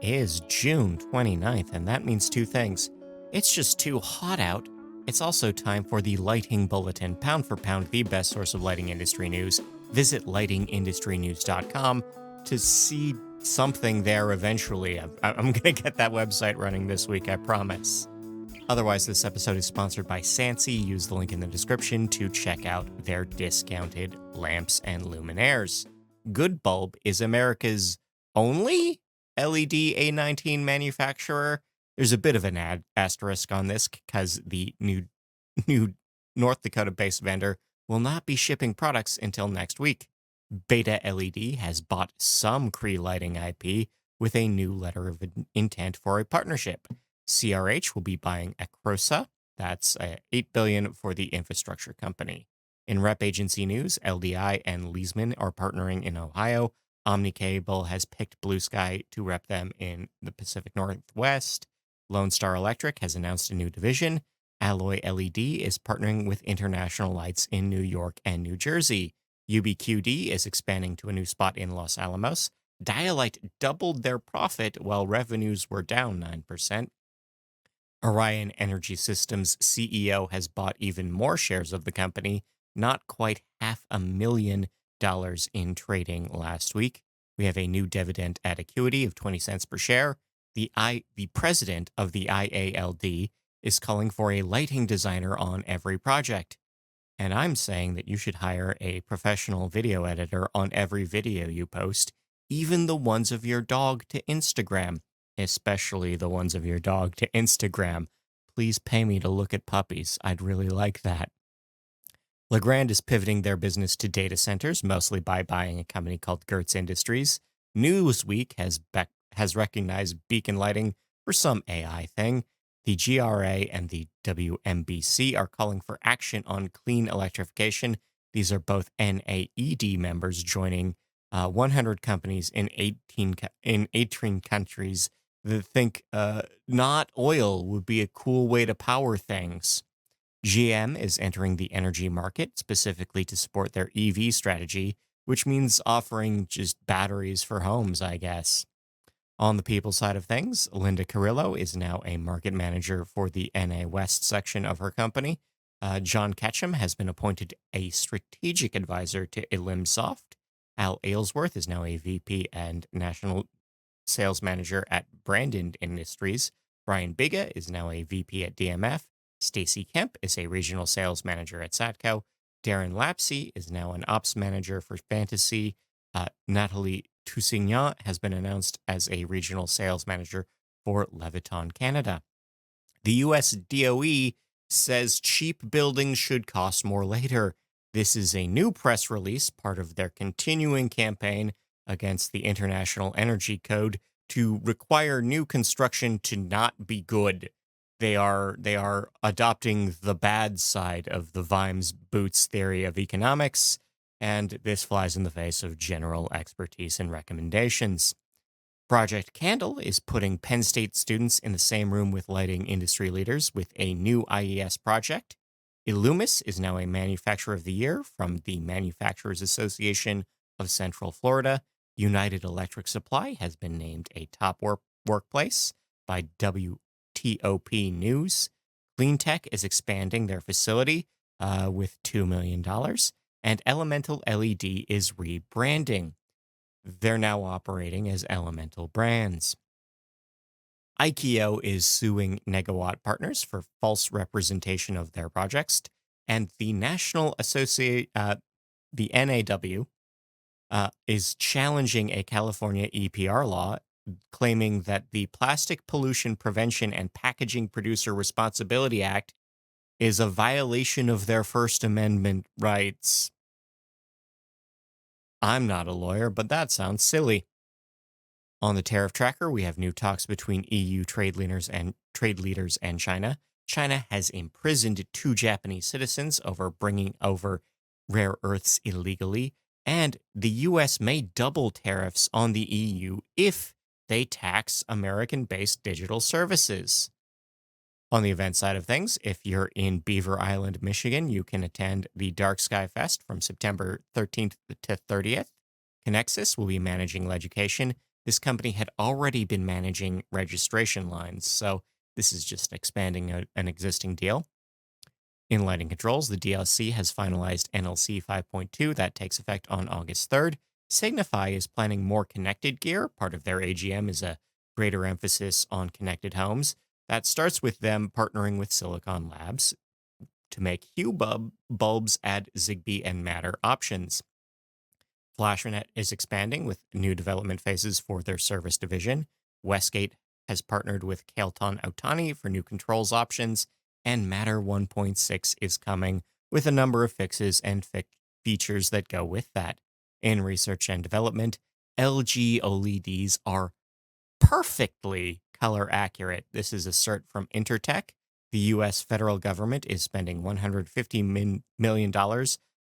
is June 29th, and that means two things. It's just too hot out. It's also time for the Lighting Bulletin, pound for pound, the best source of lighting industry news. Visit lightingindustrynews.com to see something there eventually. I'm going to get that website running this week, I promise. Otherwise, this episode is sponsored by Sansi. Use the link in the description to check out their discounted lamps and luminaires. Good Bulb is America's only LED A19 manufacturer. There's a bit of an asterisk on this because the new North Dakota-based vendor will not be shipping products until next week. Beta LED has bought some Cree lighting IP with a new letter of intent for a partnership. CRH will be buying Acrosa. That's $8 billion for the infrastructure company. In rep agency news, LDI and Leesman are partnering in Ohio. Omnicable has picked Blue Sky to rep them in the Pacific Northwest. Lone Star Electric has announced a new division. Alloy LED is partnering with International Lights in New York and New Jersey. UBQD is expanding to a new spot in Los Alamos. Dialite doubled their profit while revenues were down 9%. Orion Energy Systems CEO has bought even more shares of the company, not quite $500,000 in trading last week. We have a new dividend at Acuity of 20 cents per share. The president of the IALD is calling for a lighting designer on every project. And I'm saying that you should hire a professional video editor on every video you post, even the ones of your dog to Instagram. Especially the ones of your dog to Instagram. Please pay me to look at puppies. I'd really like that. Legrand is pivoting their business to data centers, mostly by buying a company called Gertz Industries. Newsweek has recognized Beacon Lighting for some AI thing. The GRA and the WMBC are calling for action on clean electrification. These are both NAED members joining 100 companies in 18 countries that think not oil would be a cool way to power things. GM is entering the energy market specifically to support their EV strategy, which means offering just batteries for homes, I guess. On the people side of things, Linda Carrillo is now a market manager for the NA West section of her company. John Ketchum has been appointed a strategic advisor to Elimsoft. Al Aylesworth is now a VP and national sales manager at Brandon Industries. Brian Biga is now a VP at DMF. Stacy Kemp is a regional sales manager at Satco. Darren Lapsey is now an ops manager for Fantasy. Natalie Toussignan has been announced as a regional sales manager for Leviton Canada. The US DOE says cheap buildings should cost more later. This is a new press release, part of their continuing campaign against the International Energy Code to require new construction to not be good. They are adopting the bad side of the Vimes Boots theory of economics, and this flies in the face of general expertise and recommendations. Project Candle is putting Penn State students in the same room with lighting industry leaders with a new IES project. Illumis is now a Manufacturer of the Year from the Manufacturers Association of Central Florida. United Electric Supply has been named a top workplace by WTOP News. Cleantech is expanding their facility with $2 million. And Elemental LED is rebranding. They're now operating as Elemental Brands. IKEO is suing Negawatt Partners for false representation of their projects, and the the NAW, is challenging a California EPR law, claiming that the Plastic Pollution Prevention and Packaging Producer Responsibility Act is a violation of their First Amendment rights. I'm not a lawyer, but that sounds silly. On the tariff tracker, we have new talks between EU trade leaders and China. China has imprisoned 2 Japanese citizens over bringing over rare earths illegally, and the US may double tariffs on the EU if they tax American-based digital services. On the event side of things, if you're in Beaver Island, Michigan, you can attend the Dark Sky Fest from September 13th to 30th. Connexus will be managing education. This company had already been managing registration lines, so this is just expanding an existing deal. In lighting controls, the DLC has finalized NLC 5.2 that takes effect on August 3rd. Signify is planning more connected gear. Part of their AGM is a greater emphasis on connected homes. That starts with them partnering with Silicon Labs to make Hue bulbs add Zigbee and Matter options. FlashNet is expanding with new development phases for their service division. Westgate has partnered with Kailton Outani for new controls options, and Matter 1.6 is coming with a number of fixes and features that go with that. In research and development, LG OLEDs are perfectly color accurate. This is a cert from Intertech. The US federal government is spending $150 million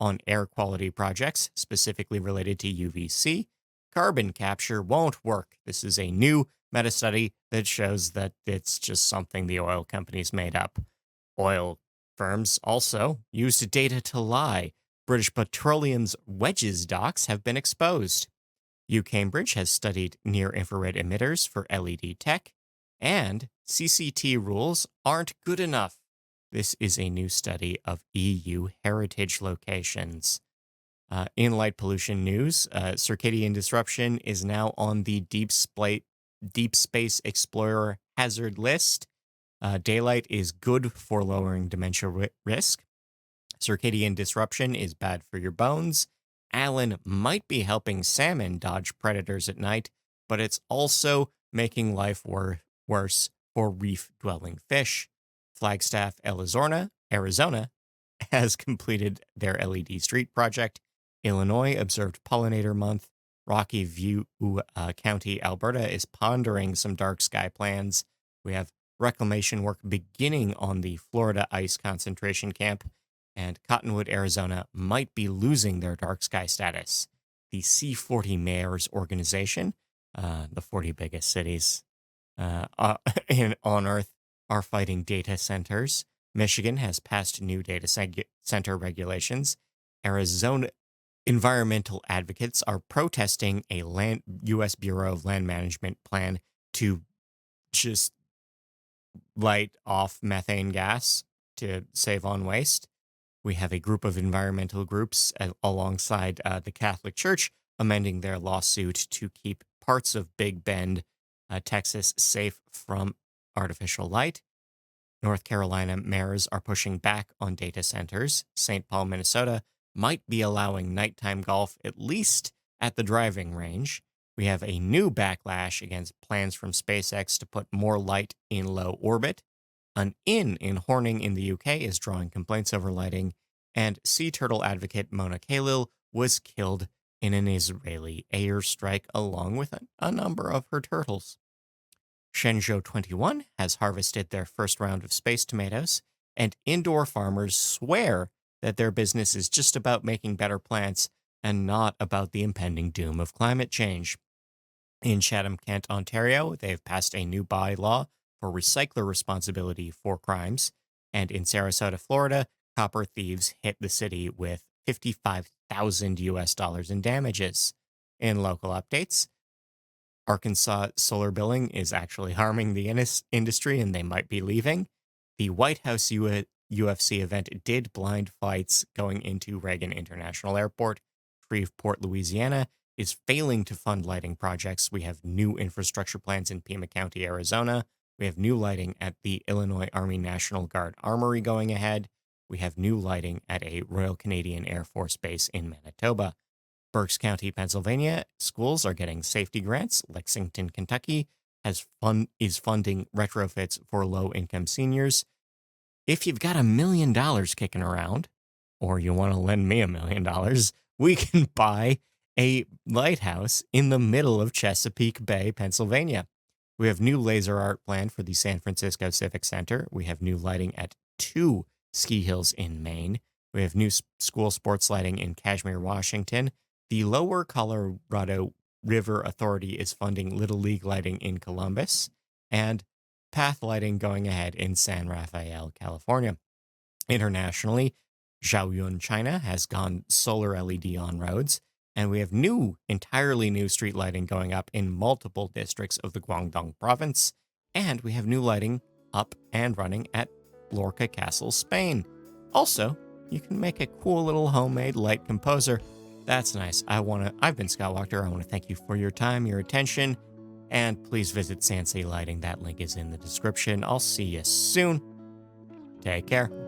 on air quality projects, specifically related to UVC. Carbon capture won't work. This is a new meta study that shows that it's just something the oil companies made up. Oil firms also used data to lie. British Petroleum's wedges docks have been exposed. UCambridge has studied near-infrared emitters for LED tech, and CCT rules aren't good enough. This is a new study of EU heritage locations. In light pollution news, circadian disruption is now on the Deep Space Explorer hazard list. Daylight is good for lowering dementia risk. Circadian disruption is bad for your bones. Alan might be helping salmon dodge predators at night, but it's also making life worse for reef-dwelling fish. Flagstaff, Arizona, has completed their LED street project. Illinois observed Pollinator Month. Rocky View County, Alberta, is pondering some dark sky plans. We have reclamation work beginning on the Florida ice concentration camp, and Cottonwood, Arizona might be losing their dark sky status. The C40 Mayors Organization, the 40 biggest cities on Earth, are fighting data centers. Michigan has passed new data center regulations. Arizona environmental advocates are protesting a U.S. Bureau of Land Management plan to just light off methane gas to save on waste. We have a group of environmental groups alongside the Catholic Church amending their lawsuit to keep parts of Big Bend, Texas, safe from artificial light. North Carolina mayors are pushing back on data centers. St. Paul, Minnesota might be allowing nighttime golf, at least at the driving range. We have a new backlash against plans from SpaceX to put more light in low orbit. An inn in Horning in the UK is drawing complaints over lighting, and sea turtle advocate Mona Khalil was killed in an Israeli airstrike along with a number of her turtles. Shenzhou 21 has harvested their first round of space tomatoes, and indoor farmers swear that their business is just about making better plants and not about the impending doom of climate change. In Chatham-Kent, Ontario, they've passed a new bylaw for recycler responsibility for crimes, and in Sarasota, Florida, copper thieves hit the city with $55,000 in damages. In local updates, Arkansas solar billing is actually harming the industry, and they might be leaving. The White House UFC event did blind flights going into Reagan International Airport. Shreveport, Louisiana, is failing to fund lighting projects. We have new infrastructure plans in Pima County, Arizona. We have new lighting at the Illinois Army National Guard Armory going ahead. We have new lighting at a Royal Canadian Air Force base in Manitoba. Berks County, Pennsylvania, schools are getting safety grants. Lexington, Kentucky is funding retrofits for low-income seniors. If you've got $1 million kicking around, or you want to lend me $1 million, we can buy a lighthouse in the middle of Chesapeake Bay, Pennsylvania. We have new laser art planned for the San Francisco Civic Center. We have new lighting at 2 ski hills in Maine. We have new school sports lighting in Kashmir, Washington. The Lower Colorado River Authority is funding Little League lighting in Columbus, and path lighting going ahead in San Rafael, California. Internationally, Zhaoyun, China has gone solar LED on roads, and we have entirely new street lighting going up in multiple districts of the Guangdong province, and we have new lighting up and running at Lorca Castle, Spain. Also, you can make a cool little homemade light composer. That's nice. I've been Scott Wachter. I want to thank you for your time, your attention, and please visit Sansei Lighting. That link is in the description. I'll see you soon. Take care.